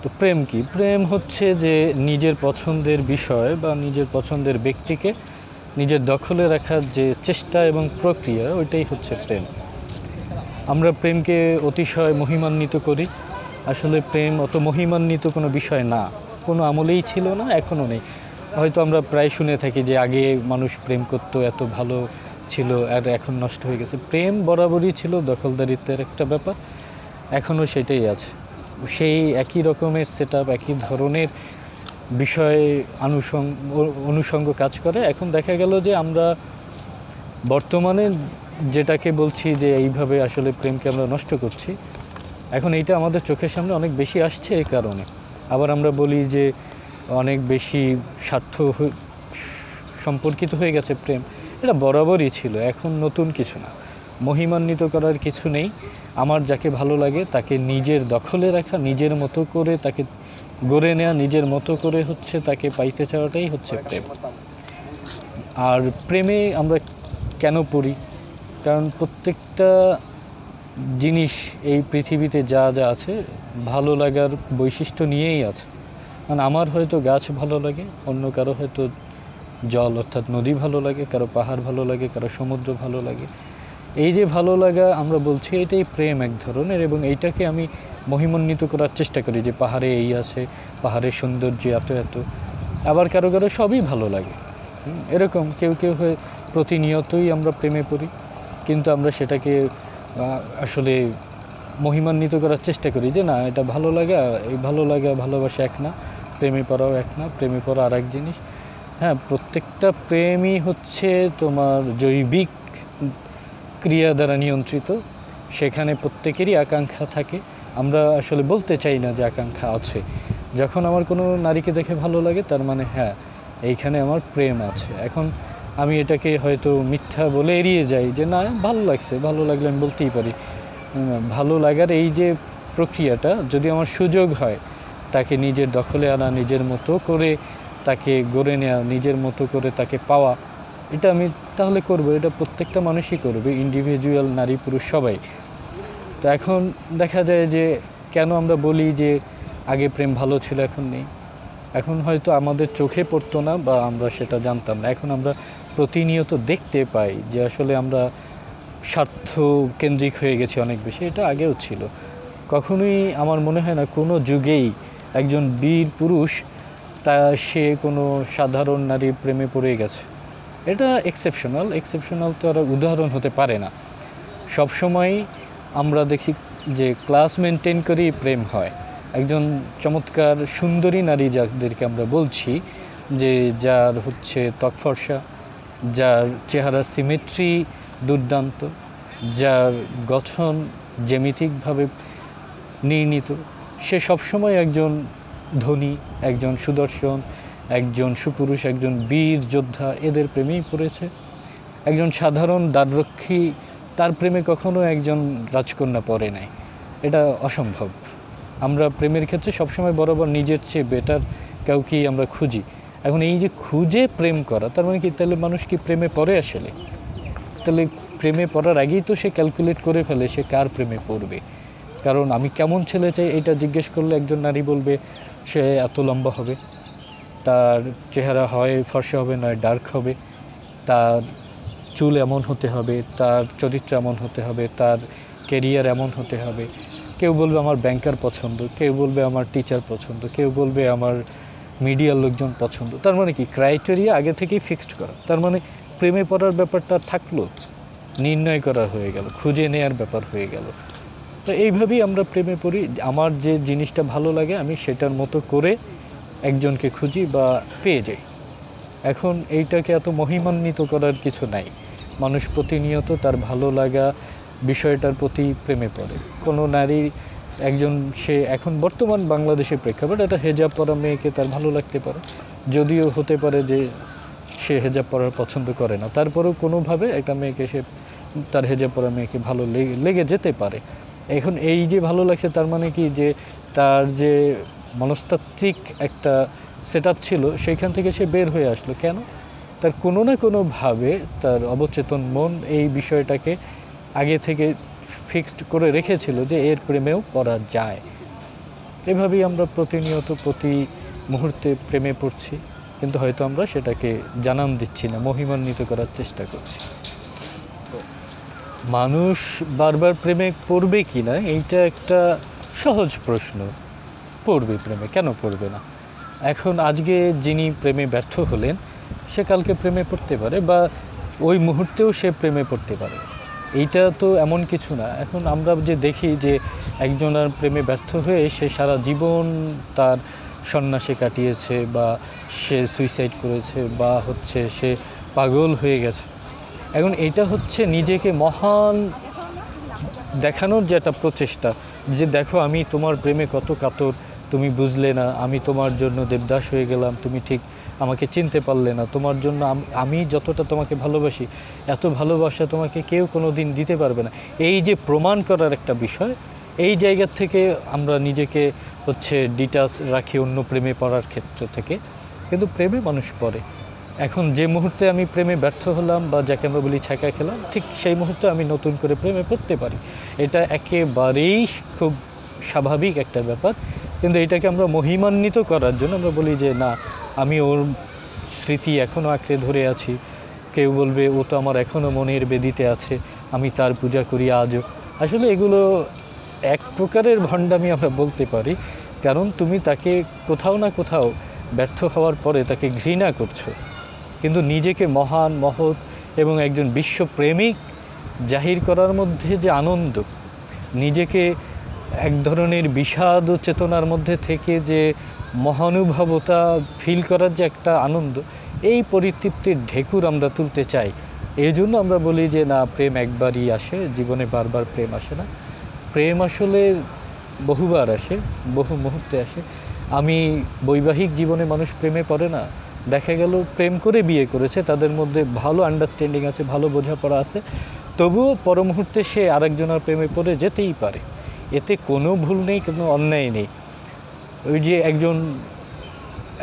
তো প্রেম কি? প্রেম হচ্ছে যে নিজের পছন্দের বিষয় বা নিজের পছন্দের ব্যক্তিকে নিজের দখলে রাখার যে চেষ্টা এবং প্রক্রিয়া, ওইটাই হচ্ছে প্রেম। আমরা প্রেমকে অতিশয় মহিমান্বিত করি। আসলে প্রেম অত মহিমান্বিত কোনো বিষয় না, কোনো আমলেই ছিল না, এখনও নেই। হয়তো আমরা প্রায় শুনে থাকি যে আগে মানুষ প্রেম করতো, এত ভালো ছিল, আর এখন নষ্ট হয়ে গেছে। প্রেম বরাবরই ছিল দখলদারিত্বের একটা ব্যাপার, এখনও সেটাই আছে। সেই একই রকমের সেটআপ, একই ধরনের বিষয়ে অনুষঙ্গ কাজ করে। এখন দেখা গেল যে আমরা বর্তমানে যেটাকে বলছি যে এইভাবে আসলে প্রেমকে আমরা নষ্ট করছি, এখন এইটা আমাদের চোখের সামনে অনেক বেশি আসছে এই কারণে। আবার আমরা বলি যে অনেক বেশি স্বার্থ সম্পর্কিত হয়ে গেছে প্রেম। এটা বরাবরই ছিল, এখন নতুন কিছু না। মহিমান্বিত করার কিছু নেই। আমার যাকে ভালো লাগে তাকে নিজের দখলে রাখা, নিজের মতো করে তাকে গড়ে নেওয়া, নিজের মতো করে হচ্ছে তাকে পাইতে চাওয়াটাই হচ্ছে প্রেম। আর প্রেমে আমরা কেন পড়ি? কারণ প্রত্যেকটা জিনিস এই পৃথিবীতে যা যা আছে ভালো লাগার বৈশিষ্ট্য নিয়েই আছে। কারণ আমার হয়তো গাছ ভালো লাগে, অন্য কারো হয়তো জল অর্থাৎ নদী ভালো লাগে, কারো পাহাড় ভালো লাগে, কারো সমুদ্র ভালো লাগে। এই যে ভালো লাগা আমরা বলছি, এটাই প্রেম এক ধরনের, এবং এইটাকে আমি মহিমান্বিত করার চেষ্টা করি যে পাহাড়ে এই আছে, পাহাড়ের সৌন্দর্য এত এত। আবার কারো কারো সবই ভালো লাগে। এরকম কেউ কেউ হয়ে প্রতিনিয়তই আমরা প্রেমে পড়ি, কিন্তু আমরা সেটাকে আসলে মহিমান্বিত করার চেষ্টা করি যে না, এটা ভালো লাগা, এই ভালো লাগা ভালোবাসা এক না, প্রেমে পড়াও এক না, প্রেমে পড়া আর এক জিনিস। হ্যাঁ, প্রত্যেকটা প্রেমই হচ্ছে তোমার জৈবিক ক্রিয়া দ্বারা নিয়ন্ত্রিত। সেখানে প্রত্যেকেরই আকাঙ্ক্ষা থাকে। আমরা আসলে বলতে চাই না যে আকাঙ্ক্ষা আছে। যখন আমার কোনো নারীকে দেখে ভালো লাগে, তার মানে হ্যাঁ, এইখানে আমার প্রেম আছে। এখন আমি এটাকে হয়তো মিথ্যা বলে এড়িয়ে যাই যে না, ভালো লাগছে, ভালো লাগলে আমি বলতেই পারি। ভালো লাগার এই যে প্রক্রিয়াটা, যদি আমার সুযোগ হয় তাকে নিজের দখলে আনা, নিজের মতো করে তাকে গড়ে নেওয়া, নিজের মতো করে তাকে পাওয়া, এটা আমি তাহলে করব। এটা প্রত্যেকটা মানুষই করবে, ইন্ডিভিজুয়াল, নারী পুরুষ সবাই। তো এখন দেখা যায় যে কেন আমরা বলি যে আগে প্রেম ভালো ছিল এখন নেই? এখন হয়তো আমাদের চোখে পড়তো না বা আমরা সেটা জানতাম না। এখন আমরা প্রতিনিয়ত দেখতে পাই যে আসলে আমরা স্বার্থ কেন্দ্রিক হয়ে গেছি অনেক বেশি। এটা আগেও ছিল। কখনোই আমার মনে হয় না কোনো যুগেই একজন বীর পুরুষ সে কোনো সাধারণ নারীর প্রেমে পড়ে গেছে। এটা এক্সেপশনাল তো আর উদাহরণ হতে পারে না। সবসময় আমরা দেখি যে ক্লাস মেনটেন করেই প্রেম হয়। একজন চমৎকার সুন্দরী নারী যাদেরকে আমরা বলছি, যে যার হচ্ছে ত্বক ফর্সা, যার চেহারার সিমেট্রি দুর্দান্ত, যার গঠন জ্যামিতিকভাবে নির্ণীত, সে সবসময় একজন ধনী, একজন সুদর্শন, একজন সুপুরুষ, একজন বীর যোদ্ধা, এদের প্রেমেই পড়েছে। একজন সাধারণ দ্বাররক্ষী, তার প্রেমে কখনো একজন রাজকন্যা পড়ে নাই। এটা অসম্ভব। আমরা প্রেমের ক্ষেত্রে সবসময় বরাবর নিজের চেয়ে বেটার কাউকেই আমরা খুঁজি। এখন এই যে খুঁজে প্রেম করা, তার মানে কি তাহলে মানুষ কি প্রেমে পড়ে আসলে? তাহলে প্রেমে পড়ার আগেই তো সে ক্যালকুলেট করে ফেলে সে কার প্রেমে পড়বে। কারণ আমি কেমন ছেলে চাই এটা জিজ্ঞেস করলে একজন নারী বলবে সে এত লম্বা হবে, তার চেহারা হয় ফর্সা হবে নয় ডার্ক হবে, তার চুল এমন হতে হবে, তার চরিত্র এমন হতে হবে, তার ক্যারিয়ার এমন হতে হবে। কেউ বলবে আমার ব্যাংকার পছন্দ, কেউ বলবে আমার টিচার পছন্দ, কেউ বলবে আমার মিডিয়ার লোকজন পছন্দ। তার মানে কি ক্রাইটেরিয়া আগে থেকেই ফিক্সড করা। তার মানে প্রেমে পড়ার ব্যাপারটা থাকলো, নির্ণয় করা হয়ে গেল, খুঁজে নেয়ার ব্যাপার হয়ে গেল। তো এইভাবেই আমরা প্রেমে পড়ি। আমার যে জিনিসটা ভালো লাগে আমি সেটার মতো করে একজনকে খুঁজি বা পেয়ে যাই। এখন এইটাকে এত মহিমান্বিত করার কিছু নাই। মানুষ প্রতিনিয়ত তার ভালো লাগা বিষয়টার প্রতি প্রেমে পড়ে। কোনো নারী একজন, সে এখন বর্তমান বাংলাদেশের প্রেক্ষাপট, একটা হেজাব পরা মেয়েকে তার ভালো লাগতে পারে, যদিও হতে পারে যে সে হেজাব পরার পছন্দ করে না, তারপরেও কোনোভাবে একটা মেয়েকে, সে তার হেজাব পরা মেয়েকে ভালো লেগে যেতে পারে। এখন এই যে ভালো লাগছে, তার মানে কি যে তার যে মনস্তাত্ত্বিক একটা সেটআপ ছিল সেইখান থেকে সে বের হয়ে আসলো কেন? তার কোনো না কোনোভাবে তার অবচেতন মন এই বিষয়টাকে আগে থেকে ফিক্সড করে রেখেছিল যে এর প্রেমেও পড়া যায়। এভাবেই আমরা প্রতিনিয়ত প্রতি মুহূর্তে প্রেমে পড়ছি, কিন্তু হয়তো আমরা সেটাকে জানান দিচ্ছি না, মহিমান্বিত করার চেষ্টা করছি। মানুষ বারবার প্রেমে পড়বে কি না এইটা একটা সহজ প্রশ্ন। পড়বে প্রেমে, কেন পড়বে না? এখন আজকে যিনি প্রেমে ব্যর্থ হলেন সে কালকে প্রেমে পড়তে পারে, বা ওই মুহূর্তেও সে প্রেমে পড়তে পারে। এইটা তো এমন কিছু না। এখন আমরা যে দেখি যে একজন আর প্রেমে ব্যর্থ হয়ে সে সারা জীবন তার সন্ন্যাসে কাটিয়েছে, বা সে সুইসাইড করেছে, বা হচ্ছে সে পাগল হয়ে গেছে। এখন এটা হচ্ছে নিজেকে মহান দেখানোর যে একটা প্রচেষ্টা, যে দেখো আমি তোমার প্রেমে কত কাতর, তুমি বুঝলে না, আমি তোমার জন্য দেবদাস হয়ে গেলাম, তুমি ঠিক আমাকে চিনতে পারলে না, তোমার জন্য আমি যতটা তোমাকে ভালোবাসি এত ভালোবাসা তোমাকে কেউ কোনো দিন দিতে পারবে না। এই যে প্রমাণ করার একটা বিষয়, এই জায়গা থেকে আমরা নিজেকে হচ্ছে ডিটাচ রাখি অন্য প্রেমে পড়ার ক্ষেত্র থেকে। কিন্তু প্রেমে মানুষ পড়ে। এখন যে মুহূর্তে আমি প্রেমে ব্যর্থ হলাম, বা যাকে আমরা বলি ছ্যাঁকা খেলাম, ঠিক সেই মুহূর্তে আমি নতুন করে প্রেমে পড়তে পারি। এটা একেবারেই খুব স্বাভাবিক একটা ব্যাপার। কিন্তু এটাকে আমরা মহিমান্বিত করার জন্য আমরা বলি যে না, আমি ওর স্মৃতি এখনও আঁকড়ে ধরে আছি, কেউ বলবে ও তো আমার এখনও মনের বেদিতে আছে, আমি তার পূজা করি আজও। আসলে এগুলো এক প্রকারের ভণ্ডামি আমরা বলতে পারি, কারণ তুমি তাকে কোথাও না কোথাও ব্যর্থ হওয়ার পরে তাকে ঘৃণা করছো। কিন্তু নিজেকে মহান, মহৎ এবং একজন বিশ্বপ্রেমিক জাহির করার মধ্যে যে আনন্দ, নিজেকে এক ধরনের বিষাদ চেতনার মধ্যে থেকে যে মহানুভবতা ফিল করার যে একটা আনন্দ, এই পরিতৃপ্তির ঢেকুর আমরা তুলতে চাই। এই জন্য আমরা বলি যে না, প্রেম একবারই আসে, জীবনে বারবার প্রেম আসে না। প্রেম আসলে বহুবার আসে, বহু মুহূর্তে আসে। আমি বৈবাহিক জীবনে মানুষ প্রেমে পড়ে না, দেখা গেল প্রেম করে বিয়ে করেছে, তাদের মধ্যে ভালো আন্ডারস্ট্যান্ডিং আছে, ভালো বোঝাপড়া আছে, তবুও পর মুহূর্তে সে আরেকজনের প্রেমে পড়ে যেতেই পারে। এতে কোনো ভুল নেই, কোনো অন্যায় নেই। ওই যে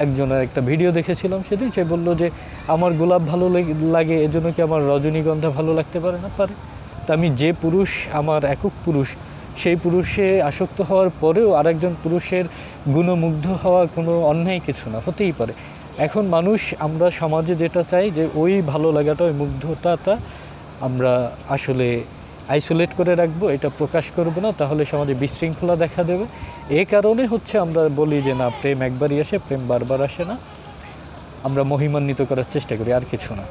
একজনের একটা ভিডিও দেখেছিলাম সেদিন, সে বলল যে আমার গোলাপ ভালো লাগে, এজন্য কি আমার রজনীগন্ধা ভালো লাগতে পারে না? পারে। তা আমি যে পুরুষ, আমার একক পুরুষ, সেই পুরুষে আসক্ত হওয়ার পরেও আরেকজন পুরুষের গুণমুগ্ধ হওয়া কোনো অন্যায় কিছু না, হতেই পারে। এখন মানুষ, আমরা সমাজে যেটা চাই যে ওই ভালো লাগাটা, ওই মুগ্ধতাটা আমরা আসলে আইসোলেট করে রাখবো, এটা প্রকাশ করব না, তাহলে সমাজে বিশৃঙ্খলা দেখা দেবে। এই কারণে হচ্ছে আমরা বলি যে না, প্রেম একবারই আসে, প্রেম বারবার আসে না। আমরা মহিমান্বিত করার চেষ্টা করি, আর কিছু না।